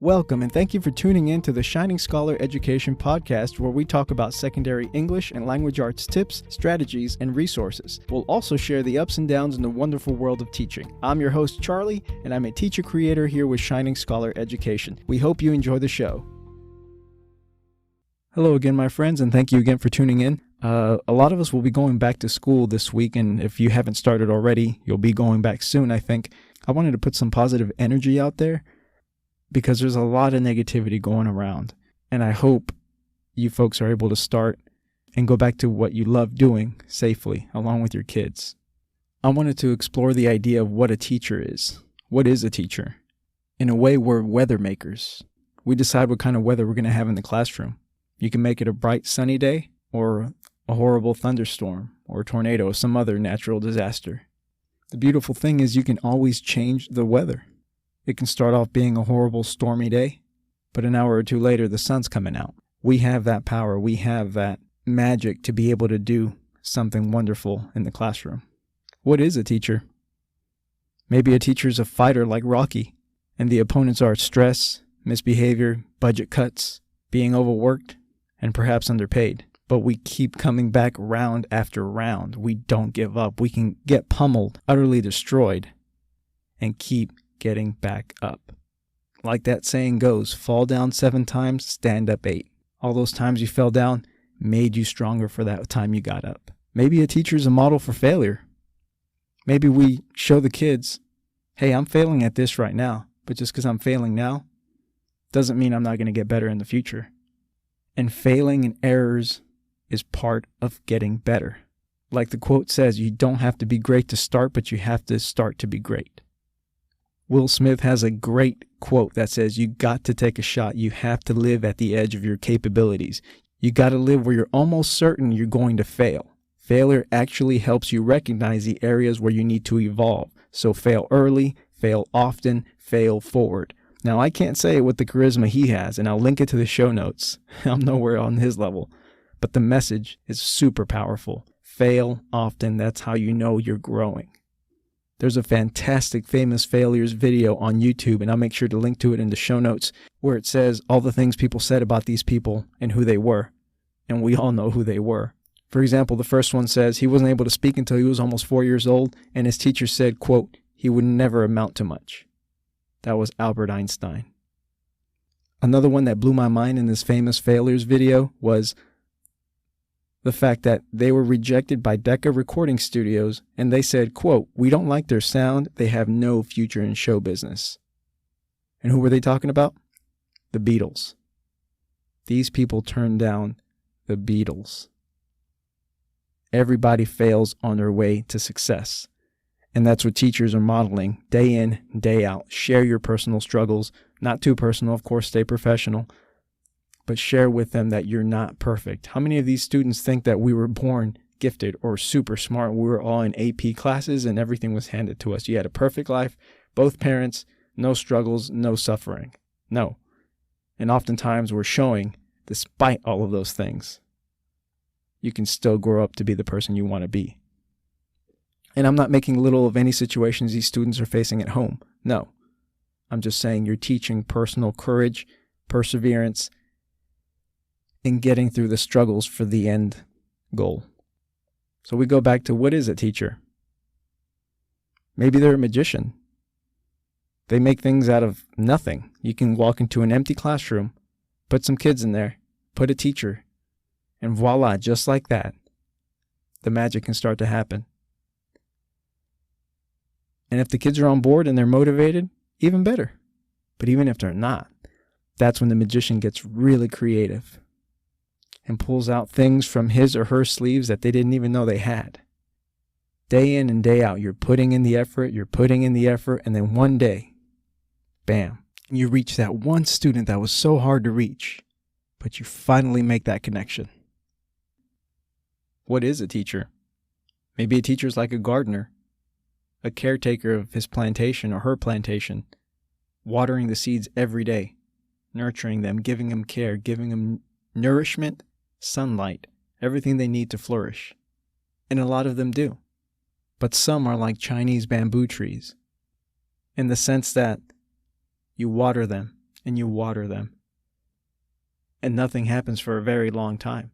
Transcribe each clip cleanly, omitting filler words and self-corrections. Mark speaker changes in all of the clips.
Speaker 1: Welcome and thank you for tuning in to the Shining Scholar Education Podcast, where we talk about secondary English and language arts tips, strategies, and resources. We'll also share the ups and downs in the wonderful world of teaching. I'm your host, Charlie, and I'm a teacher creator here with Shining Scholar Education. We hope you enjoy the show. Hello again, my friends, and thank you again for tuning in. A lot of us will be going back to school this week, and if you haven't started already, you'll be going back soon, I think. I wanted to put some positive energy out there, because there's a lot of negativity going around. And I hope you folks are able to start and go back to what you love doing safely, along with your kids. I wanted to explore the idea of what a teacher is. What is a teacher? In a way, we're weather makers. We decide what kind of weather we're going to have in the classroom. You can make it a bright sunny day, or a horrible thunderstorm, or a tornado, or some other natural disaster. The beautiful thing is you can always change the weather. It can start off being a horrible stormy day, but an hour or two later, the sun's coming out. We have that power. We have that magic to be able to do something wonderful in the classroom. What is a teacher? Maybe a teacher's a fighter like Rocky, and the opponents are stress, misbehavior, budget cuts, being overworked, and perhaps underpaid. But we keep coming back round after round. We don't give up. We can get pummeled, utterly destroyed, and keep getting back up. Like that saying goes, fall down 7 times, stand up 8. All those times you fell down made you stronger for that time you got up. Maybe a teacher is a model for failure. Maybe we show the kids, hey, I'm failing at this right now, but just because I'm failing now doesn't mean I'm not going to get better in the future. And failing and errors is part of getting better. Like the quote says, you don't have to be great to start, but you have to start to be great. Will Smith has a great quote that says, you got to take a shot. You have to live at the edge of your capabilities. You got to live where you're almost certain you're going to fail. Failure actually helps you recognize the areas where you need to evolve. So fail early, fail often, fail forward. Now, I can't say it with the charisma he has, and I'll link it to the show notes. I'm nowhere on his level, but the message is super powerful. Fail often. That's how you know you're growing. There's a fantastic famous failures video on YouTube, and I'll make sure to link to it in the show notes, where it says all the things people said about these people and who they were. And we all know who they were. For example, the first one says he wasn't able to speak until he was almost 4 years old, and his teacher said, quote, he would never amount to much. That was Albert Einstein. Another one that blew my mind in this famous failures video was the fact that they were rejected by Decca Recording Studios, and they said, quote, we don't like their sound. They have no future in show business. And who were they talking about? The Beatles. These people turned down the Beatles. Everybody fails on their way to success. And that's what teachers are modeling day in, day out. Share your personal struggles. Not too personal, of course, stay professional. But share with them that you're not perfect. How many of these students think that we were born gifted or super smart? We were all in AP classes and everything was handed to us. You had a perfect life, both parents, no struggles, no suffering. No. And oftentimes we're showing, despite all of those things, you can still grow up to be the person you want to be. And I'm not making little of any situations these students are facing at home. No. I'm just saying you're teaching personal courage, perseverance, in getting through the struggles for the end goal. So we go back to, what is a teacher? Maybe they're a magician. They make things out of nothing. You can walk into an empty classroom, put some kids in there, put a teacher, and voila, just like that, the magic can start to happen. And if the kids are on board and they're motivated, even better. But even if they're not, that's when the magician gets really creative and pulls out things from his or her sleeves that they didn't even know they had. Day in and day out, you're putting in the effort, and then one day, bam, you reach that one student that was so hard to reach, but you finally make that connection. What is a teacher? Maybe a teacher's like a gardener, a caretaker of his plantation or her plantation, watering the seeds every day, nurturing them, giving them care, giving them nourishment, sunlight, everything they need to flourish. And a lot of them do. But some are like Chinese bamboo trees, in the sense that you water them, and you water them, and nothing happens for a very long time.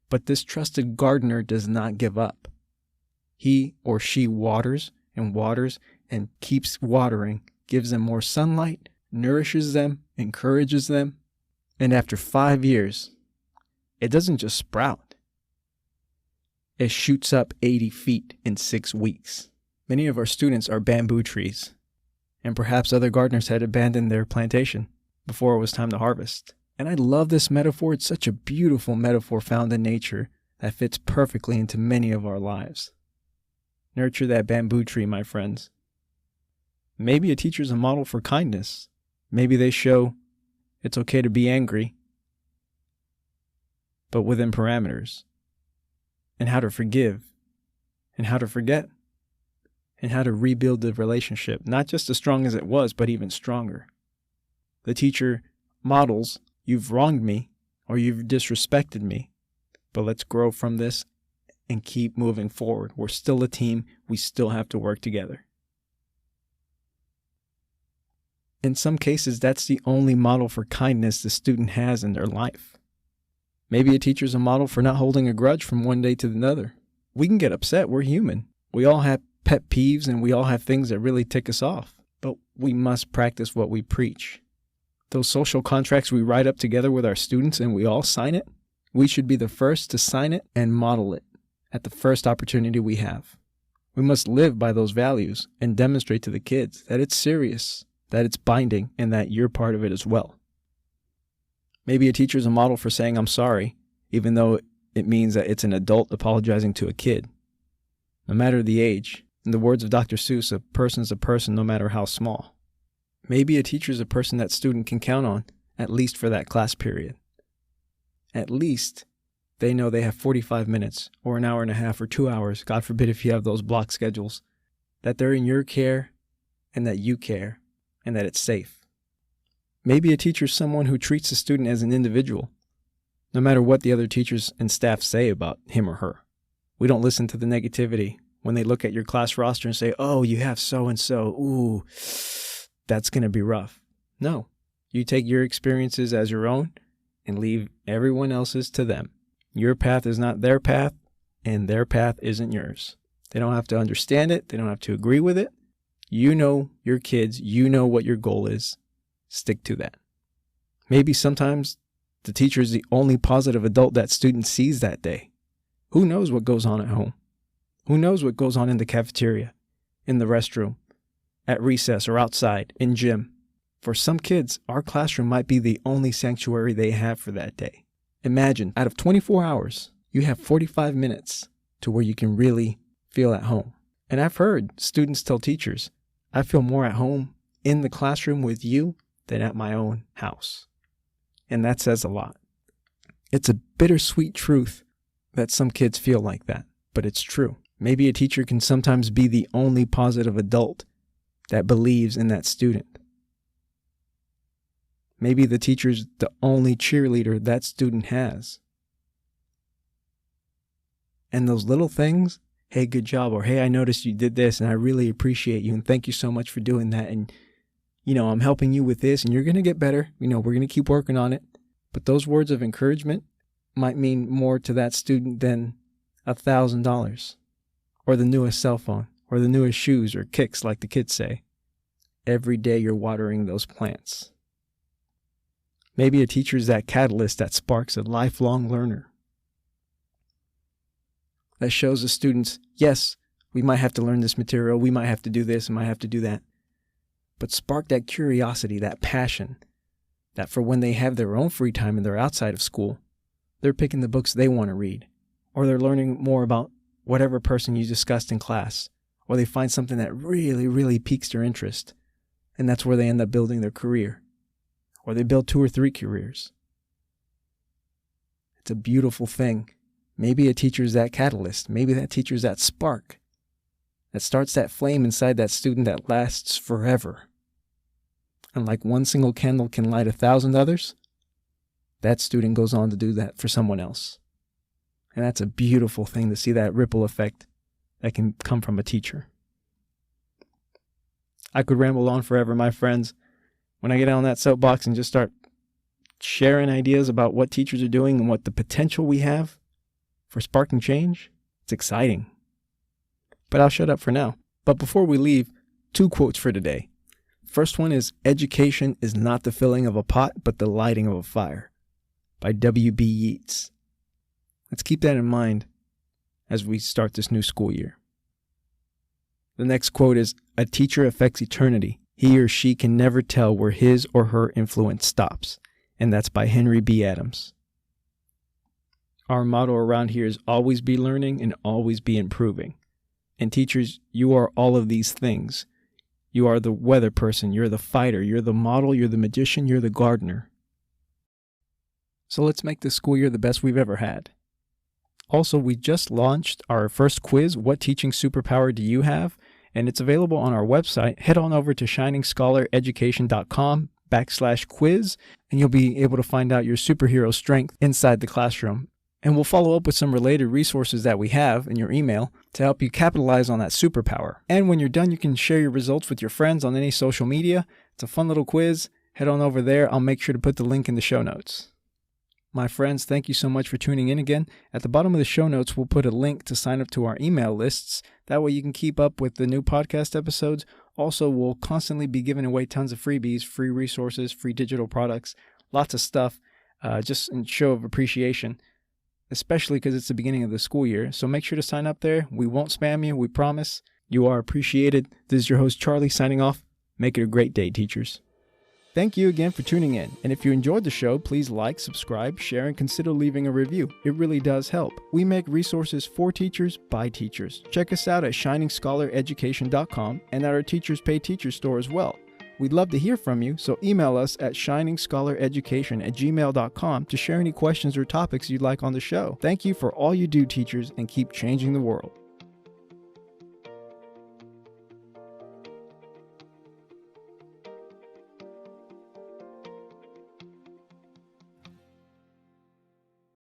Speaker 1: But this trusted gardener does not give up. He or she waters and keeps watering, gives them more sunlight, nourishes them, encourages them. And after 5 years, it doesn't just sprout. It shoots up 80 feet in 6 weeks. Many of our students are bamboo trees, and perhaps other gardeners had abandoned their plantation before it was time to harvest. And I love this metaphor. It's such a beautiful metaphor found in nature that fits perfectly into many of our lives. Nurture that bamboo tree, my friends. Maybe a teacher's a model for kindness. Maybe they show it's okay to be angry, but within parameters. And how to forgive, and how to forget, and how to rebuild the relationship, not just as strong as it was, but even stronger. The teacher models, you've wronged me, or you've disrespected me, but let's grow from this and keep moving forward. We're still a team. We still have to work together. In some cases, that's the only model for kindness the student has in their life. Maybe a teacher's a model for not holding a grudge from one day to another. We can get upset. We're human. We all have pet peeves and we all have things that really tick us off. But we must practice what we preach. Those social contracts we write up together with our students and we all sign it, we should be the first to sign it and model it at the first opportunity we have. We must live by those values and demonstrate to the kids that it's serious, that it's binding, and that you're part of it as well. Maybe a teacher's a model for saying I'm sorry, even though it means that it's an adult apologizing to a kid. No matter the age, in the words of Dr. Seuss, a person's a person no matter how small. Maybe a teacher's a person that student can count on, at least for that class period. At least they know they have 45 minutes or an hour and a half or 2 hours, God forbid if you have those block schedules, that they're in your care and that you care and that it's safe. Maybe a teacher's someone who treats the student as an individual, no matter what the other teachers and staff say about him or her. We don't listen to the negativity when they look at your class roster and say, oh, you have so-and-so, ooh, that's going to be rough. No, you take your experiences as your own and leave everyone else's to them. Your path is not their path, and their path isn't yours. They don't have to understand it. They don't have to agree with it. You know your kids. You know what your goal is. Stick to that. Maybe sometimes the teacher is the only positive adult that student sees that day. Who knows what goes on at home? Who knows what goes on in the cafeteria, in the restroom, at recess or outside, in gym? For some kids, our classroom might be the only sanctuary they have for that day. Imagine, out of 24 hours, you have 45 minutes to where you can really feel at home. And I've heard students tell teachers, I feel more at home in the classroom with you than at my own house. And that says a lot. It's a bittersweet truth that some kids feel like that, but it's true. Maybe a teacher can sometimes be the only positive adult that believes in that student. Maybe the teacher's the only cheerleader that student has. And those little things, hey, good job, or hey, I noticed you did this and I really appreciate you and thank you so much for doing that. And, I'm helping you with this and you're going to get better. We're going to keep working on it. But those words of encouragement might mean more to that student than $1,000 or the newest cell phone or the newest shoes or kicks, like the kids say. Every day you're watering those plants. Maybe a teacher is that catalyst that sparks a lifelong learner. That shows the students, yes, we might have to learn this material, we might have to do this, and might have to do that. But spark that curiosity, that passion, that for when they have their own free time and they're outside of school, they're picking the books they want to read, or they're learning more about whatever person you discussed in class, or they find something that really, really piques their interest, and that's where they end up building their career. Or they build 2 or 3 careers. It's a beautiful thing. Maybe a teacher's that catalyst. Maybe that teacher's that spark that starts that flame inside that student that lasts forever. And like one single candle can light 1,000 others, that student goes on to do that for someone else. And that's a beautiful thing to see, that ripple effect that can come from a teacher. I could ramble on forever, my friends. when I get on that soapbox and just start sharing ideas about what teachers are doing and what the potential we have for sparking change, it's exciting. But I'll shut up for now. But before we leave, 2 quotes for today. First one is, "Education is not the filling of a pot, but the lighting of a fire," by W.B. Yeats. Let's keep that in mind as we start this new school year. The next quote is, "A teacher affects eternity. He or she can never tell where his or her influence stops." And that's by Henry B. Adams. Our motto around here is always be learning and always be improving. And teachers, you are all of these things. You are the weather person, you're the fighter, you're the model, you're the magician, you're the gardener. So let's make this school year the best we've ever had. Also, we just launched our first quiz, What Teaching Superpower Do You Have? And it's available on our website. Head on over to shiningscholareducation.com/quiz, and you'll be able to find out your superhero strength inside the classroom. And we'll follow up with some related resources that we have in your email to help you capitalize on that superpower. And when you're done, you can share your results with your friends on any social media. It's a fun little quiz. Head on over there. I'll make sure to put the link in the show notes. My friends, thank you so much for tuning in again. At the bottom of the show notes, we'll put a link to sign up to our email lists. That way you can keep up with the new podcast episodes. Also, we'll constantly be giving away tons of freebies, free resources, free digital products, lots of stuff, just in show of appreciation, especially because it's the beginning of the school year. So make sure to sign up there. We won't spam you, we promise. You are appreciated. This is your host, Charlie, signing off. Make it a great day, teachers. Thank you again for tuning in. And if you enjoyed the show, please like, subscribe, share, and consider leaving a review. It really does help. We make resources for teachers by teachers. Check us out at shiningscholareducation.com and at our Teachers Pay Teachers store as well. We'd love to hear from you, so email us at shiningscholareducation@gmail.com to share any questions or topics you'd like on the show. Thank you for all you do, teachers, and keep changing the world.